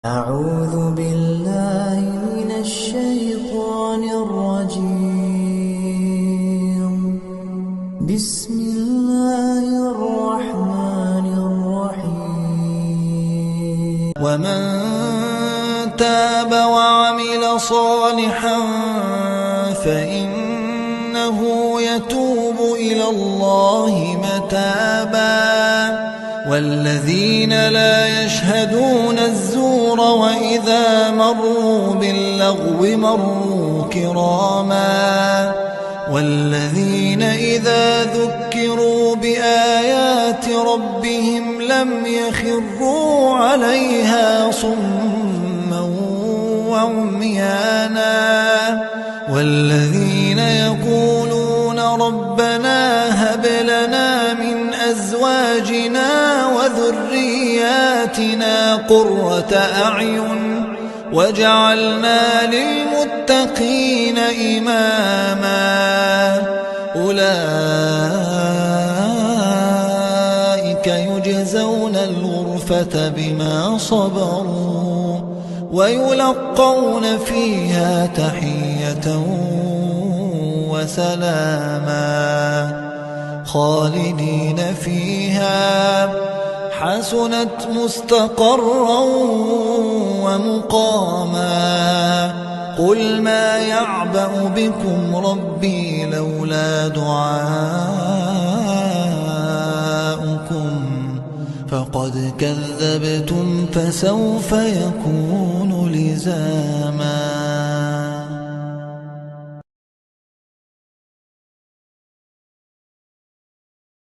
أعوذ بالله من الشيطان الرجيم. بسم الله الرحمن الرحيم. ومن تاب وعمل صالحا فإنه يتوب إلى الله متابا والذين لا يشهدون الزور وإذا مروا باللغو مروا كراما والذين إذا ذكروا بآيات ربهم لم يخروا عليها صما وعميانا والذين يقولون ربنا هب لنا من أزواجنا وذرياتنا قرة أعين وجعلنا للمتقين إماما أولئك يجزون الغرفة بما صبروا ويلقون فيها تحية وسلاما خالدين فيها حسنت مستقرا ومقاما قل ما يعبأ بكم ربي لولا دعاؤكم فقد كذبتم فسوف يكون لزاما.